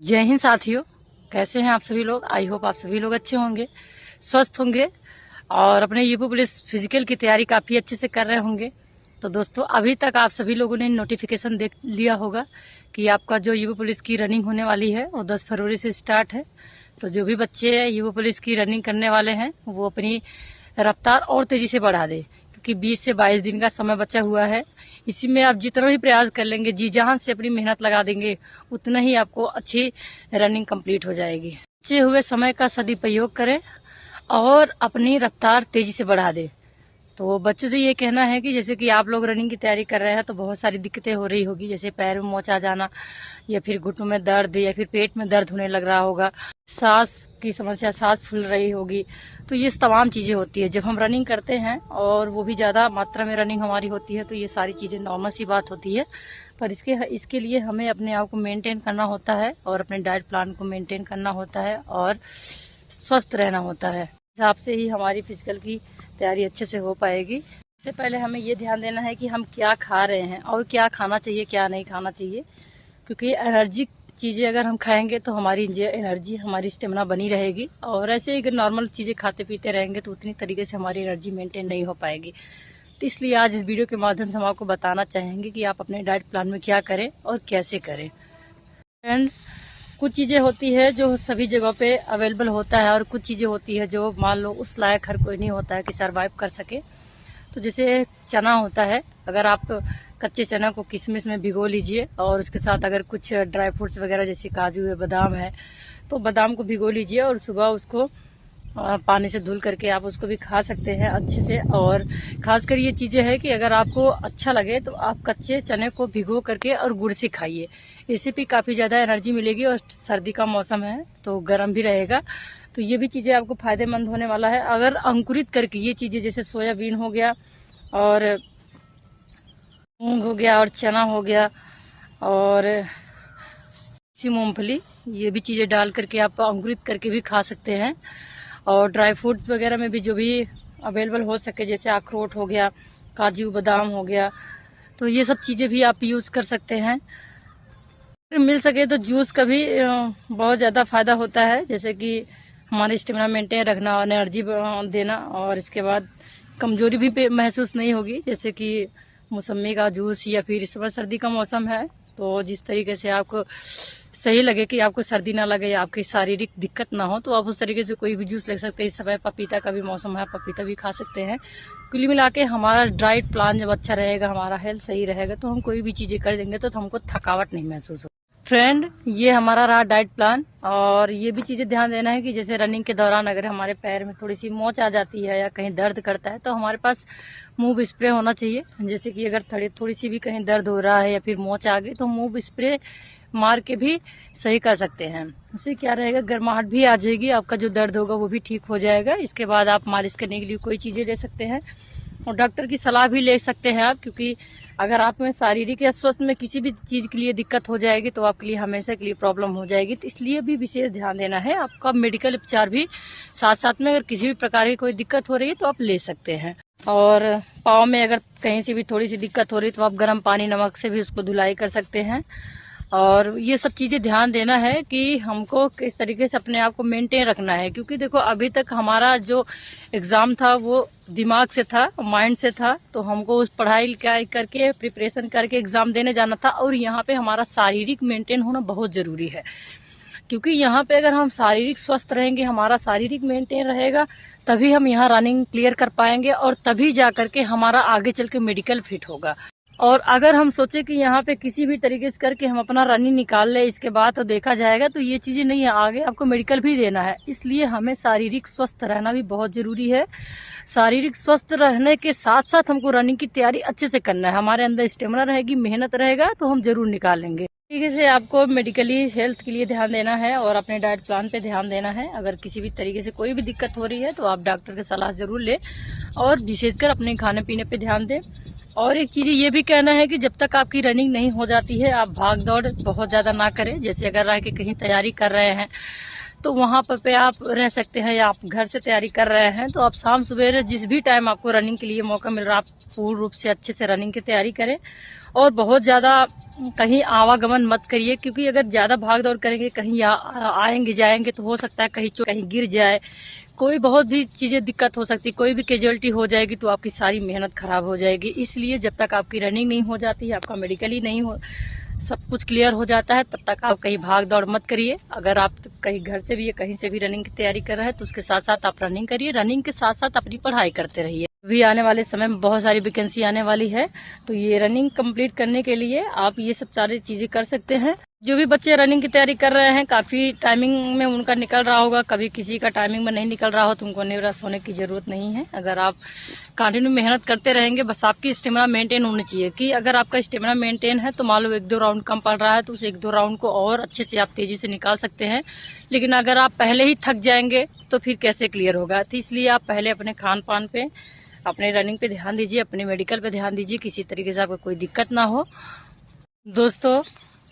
जय हिंद साथियों, कैसे हैं आप सभी लोग। आई होप आप सभी लोग अच्छे होंगे, स्वस्थ होंगे और अपने यूपी पुलिस फिजिकल की तैयारी काफ़ी अच्छे से कर रहे होंगे। तो दोस्तों, अभी तक आप सभी लोगों ने नोटिफिकेशन देख लिया होगा कि आपका जो यूपी पुलिस की रनिंग होने वाली है वो 10 फरवरी से स्टार्ट है। तो जो भी बच्चे यूपी पुलिस की रनिंग करने वाले हैं वो अपनी रफ्तार और तेज़ी से बढ़ा दें, क्योंकि 20 से 22 दिन का समय बचा हुआ है। इसी में आप जितना भी प्रयास कर लेंगे, जी जान से अपनी मेहनत लगा देंगे, उतना ही आपको अच्छी रनिंग कंप्लीट हो जाएगी। बचे हुए समय का सदुपयोग करें और अपनी रफ्तार तेजी से बढ़ा दें। तो बच्चों से ये कहना है कि जैसे कि आप लोग रनिंग की तैयारी कर रहे हैं तो बहुत सारी दिक्कतें हो रही होगी, जैसे पैर में मोच आ जाना या फिर घुटनों में दर्द या फिर पेट में दर्द होने लग रहा होगा, सांस की समस्या, सांस फूल रही होगी। तो ये तमाम चीज़ें होती है जब हम रनिंग करते हैं, और वो भी ज़्यादा मात्रा में रनिंग हमारी होती है, तो ये सारी चीज़ें नॉर्मल सी बात होती है। पर इसके लिए हमें अपने आप को मेंटेन करना होता है और अपने डाइट प्लान को मेंटेन करना होता है और स्वस्थ रहना होता है। हिसाब से ही हमारी फिजिकल की तैयारी अच्छे से हो पाएगी। इससे पहले हमें ये ध्यान देना है कि हम क्या खा रहे हैं और क्या खाना चाहिए, क्या नहीं खाना चाहिए, क्योंकि एनर्जी चीज़ें अगर हम खाएंगे तो हमारी एनर्जी, हमारी स्टेमिना बनी रहेगी। और ऐसे ही अगर नॉर्मल चीज़ें खाते पीते रहेंगे तो उतनी तरीके से हमारी एनर्जी मेंटेन नहीं हो पाएगी। तो इसलिए आज इस वीडियो के माध्यम से हम आपको बताना चाहेंगे कि आप अपने डाइट प्लान में क्या करें और कैसे करें। एंड कुछ चीज़ें होती है जो सभी जगहों पे अवेलेबल होता है और कुछ चीज़ें होती है जो मान लो उस लायक हर कोई नहीं होता है कि सर्वाइव कर सके। तो जैसे चना होता है, अगर आप कच्चे चना को किशमिश में भिगो लीजिए और उसके साथ अगर कुछ ड्राई फ्रूट्स वगैरह जैसे काजू है, बादाम है, तो बादाम को भिगो लीजिए और सुबह उसको पानी से धुल करके आप उसको भी खा सकते हैं अच्छे से। और खासकर ये चीज़ें है कि अगर आपको अच्छा लगे तो आप कच्चे चने को भिगो करके और गुड़ से खाइए, इससे भी काफ़ी ज़्यादा एनर्जी मिलेगी और सर्दी का मौसम है तो गर्म भी रहेगा। तो ये भी चीज़ें आपको फ़ायदेमंद होने वाला है। अगर अंकुरित करके ये चीज़ें जैसे सोयाबीन हो गया और मूंग हो गया और चना हो गया और मूंगफली, ये भी चीज़ें डाल करके आप अंकुरित करके भी खा सकते हैं। और ड्राई फ्रूट्स वगैरह में भी जो भी अवेलेबल हो सके, जैसे अखरोट हो गया, काजू बादाम हो गया, तो ये सब चीज़ें भी आप यूज़ कर सकते हैं। मिल सके तो जूस का भी बहुत ज़्यादा फ़ायदा होता है, जैसे कि हमारी स्टेमिना मेंटेन रखना और एनर्जी देना, और इसके बाद कमजोरी भी महसूस नहीं होगी। जैसे कि मौसमी का जूस, या फिर इस समय सर्दी का मौसम है तो जिस तरीके से आपको सही लगे कि आपको सर्दी ना लगे या आपकी शारीरिक दिक्कत ना हो, तो आप उस तरीके से कोई भी जूस ले सकते हैं। इस समय पपीता का भी मौसम है, पपीता भी खा सकते हैं। कुल मिला के हमारा डाइट प्लान जब अच्छा रहेगा, हमारा हेल्थ सही रहेगा, तो हम कोई भी चीज़ें कर देंगे तो हमको थकावट नहीं महसूस हो। फ्रेंड, ये हमारा रहा डाइट प्लान। और ये भी चीज़ें ध्यान देना है कि जैसे रनिंग के दौरान अगर हमारे पैर में थोड़ी सी मोच आ जाती है या कहीं दर्द करता है तो हमारे पास मूव स्प्रे होना चाहिए। जैसे कि अगर थोड़ी सी भी कहीं दर्द हो रहा है या फिर मोच आ गई तो मूव स्प्रे मार के भी सही कर सकते हैं। उससे क्या रहेगा, गर्माहट भी आ जाएगी, आपका जो दर्द होगा वो भी ठीक हो जाएगा। इसके बाद आप मालिश करने के लिए कोई चीज़ें ले सकते हैं और डॉक्टर की सलाह भी ले सकते हैं आप, क्योंकि अगर आप में शारीरिक या स्वास्थ्य में किसी भी चीज़ के लिए दिक्कत हो जाएगी तो आपके लिए हमेशा के लिए प्रॉब्लम हो जाएगी। तो इसलिए भी विशेष ध्यान देना है। आपका मेडिकल उपचार भी साथ साथ में अगर किसी भी प्रकार की कोई दिक्कत हो रही है तो आप ले सकते हैं। और पाँव में अगर कहीं से भी थोड़ी सी दिक्कत हो रही है तो आप गर्म पानी नमक से भी उसको धुलाई कर सकते हैं। और ये सब चीज़ें ध्यान देना है कि हमको किस तरीके से अपने आप को मेंटेन रखना है, क्योंकि देखो अभी तक हमारा जो एग्ज़ाम था वो दिमाग से था, माइंड से था, तो हमको उस पढ़ाई करके प्रिपरेशन करके एग्ज़ाम देने जाना था। और यहाँ पे हमारा शारीरिक मेंटेन होना बहुत ज़रूरी है, क्योंकि यहाँ पे अगर हम शारीरिक स्वस्थ रहेंगे, हमारा शारीरिक मेंटेन रहेगा, तभी हम यहाँ रनिंग क्लियर कर पाएंगे और तभी जा करके हमारा आगे चल के मेडिकल फिट होगा। और अगर हम सोचे कि यहाँ पे किसी भी तरीके से करके हम अपना रनिंग निकाल ले इसके बाद तो देखा जाएगा, तो ये चीज़ें नहीं है। आगे आपको मेडिकल भी देना है, इसलिए हमें शारीरिक स्वस्थ रहना भी बहुत ज़रूरी है। शारीरिक स्वस्थ रहने के साथ साथ हमको रनिंग की तैयारी अच्छे से करना है। हमारे अंदर स्टेमिना रहेगी, मेहनत रहेगा तो हम जरूर निकाल लेंगे। तरीके से आपको मेडिकली हेल्थ के लिए ध्यान देना है और अपने डाइट प्लान पे ध्यान देना है। अगर किसी भी तरीके से कोई भी दिक्कत हो रही है तो आप डॉक्टर की सलाह जरूर लें और विशेषकर अपने खाने पीने पे ध्यान दें। और एक चीज़ ये भी कहना है कि जब तक आपकी रनिंग नहीं हो जाती है आप भाग दौड़ बहुत ज़्यादा ना करें। जैसे अगर रह के कहीं तैयारी कर रहे हैं तो वहाँ पे आप रह सकते हैं, या आप घर से तैयारी कर रहे हैं तो आप शाम सवेरे जिस भी टाइम आपको रनिंग के लिए मौका मिल रहा है, आप पूर्ण रूप से अच्छे से रनिंग की तैयारी करें। और बहुत ज़्यादा कहीं आवागमन मत करिए, क्योंकि अगर ज़्यादा भाग दौड़ करेंगे, कहीं आएंगे जाएंगे तो हो सकता है कहीं गिर जाए, कोई बहुत भी चीज़ें दिक्कत हो सकती, कोई भी कैजुअलिटी हो जाएगी तो आपकी सारी मेहनत खराब हो जाएगी। इसलिए जब तक आपकी रनिंग नहीं हो जाती है, आपका मेडिकली नहीं हो, सब कुछ क्लियर हो जाता है, तब तक आप कहीं भाग दौड़ मत करिए। अगर आप कहीं घर से भी या कहीं से भी रनिंग की तैयारी कर रहे हैं तो उसके साथ साथ आप रनिंग करिए, रनिंग के साथ साथ अपनी पढ़ाई करते रहिए। अभी आने वाले समय में बहुत सारी वैकेंसी आने वाली है, तो ये रनिंग कंप्लीट करने के लिए आप ये सब सारी चीजें कर सकते हैं। जो भी बच्चे रनिंग की तैयारी कर रहे हैं, काफी टाइमिंग में उनका निकल रहा होगा, कभी किसी का टाइमिंग में नहीं निकल रहा हो तो उनको निराश होने की जरूरत नहीं है। अगर आप कंटिन्यू मेहनत करते रहेंगे, बस आपकी स्टेमिना मेंटेन होनी चाहिए कि अगर आपका स्टेमिना मेंटेन है तो मान लो 1-2 राउंड कम पड़ रहा है तो उस 1-2 राउंड को और अच्छे से आप तेजी से निकाल सकते हैं। लेकिन अगर आप पहले ही थक जाएंगे तो फिर कैसे क्लियर होगा। तो इसलिए आप पहले अपने खान पान पे, अपने रनिंग पे ध्यान दीजिए, अपने मेडिकल पे ध्यान दीजिए, किसी तरीके से आपको कोई दिक्कत ना हो। दोस्तों,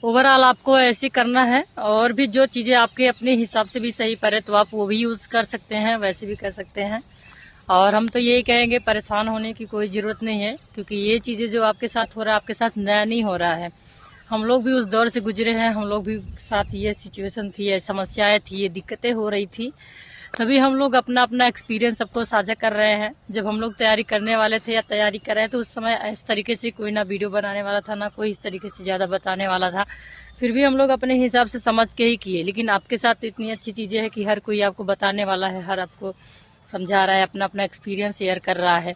ओवरऑल आपको ऐसे करना है, और भी जो चीज़ें आपके अपने हिसाब से भी सही पड़े तो आप वो भी यूज़ कर सकते हैं, वैसे भी कर सकते हैं। और हम तो यही कहेंगे, परेशान होने की कोई ज़रूरत नहीं है, क्योंकि ये चीज़ें जो आपके साथ हो रहा है, आपके साथ नया नहीं हो रहा है। हम लोग भी उस दौर से गुजरे हैं, हम लोग भी साथ ये सिचुएशन थी, ये समस्याएं थी, ये दिक्कतें हो रही थी, तभी हम लोग अपना अपना एक्सपीरियंस सबको साझा कर रहे हैं। जब हम लोग तैयारी करने वाले थे या तैयारी कर रहे हैं तो उस समय इस तरीके से कोई ना वीडियो बनाने वाला था, ना कोई इस तरीके से ज़्यादा बताने वाला था। फिर भी हम लोग अपने हिसाब से समझ के ही किए। लेकिन आपके साथ तो इतनी अच्छी चीज़ें हैं कि हर कोई आपको बताने वाला है, हर आपको समझा रहा है, अपना अपना एक्सपीरियंस शेयर कर रहा है।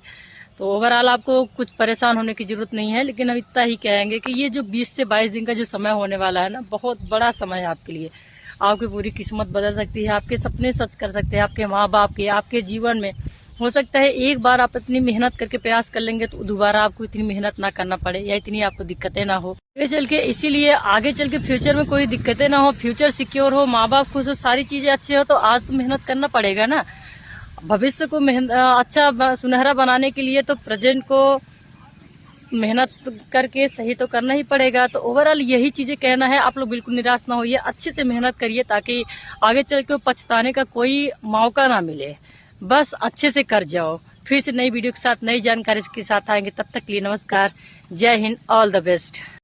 तो ओवरऑल आपको कुछ परेशान होने की ज़रूरत नहीं है। लेकिन हम इतना ही कहेंगे कि ये जो 20 से 22 दिन का जो समय होने वाला है ना, बहुत बड़ा समय है आपके लिए। आपकी पूरी किस्मत बदल सकती है, आपके सपने सच कर सकते हैं, आपके माँ बाप के, आपके जीवन में। हो सकता है एक बार आप इतनी मेहनत करके प्रयास कर लेंगे तो दोबारा आपको इतनी मेहनत ना करना पड़े, या इतनी आपको दिक्कतें ना हो आगे चल के। इसीलिए आगे चल के फ्यूचर में कोई दिक्कतें ना हो, फ्यूचर सिक्योर हो, माँ बाप खुश हो, सारी चीजें अच्छी हो, तो आज तो मेहनत करना पड़ेगा ना। भविष्य को अच्छा सुनहरा बनाने के लिए तो प्रेजेंट को मेहनत करके सही तो करना ही पड़ेगा। तो ओवरऑल यही चीज़ें कहना है, आप लोग बिल्कुल निराश ना होइए, अच्छे से मेहनत करिए ताकि आगे चल के पछताने का कोई मौका ना मिले। बस अच्छे से कर जाओ। फिर से नई वीडियो के साथ, नई जानकारी के साथ आएंगे, तब तक के लिए नमस्कार, जय हिंद, ऑल द बेस्ट।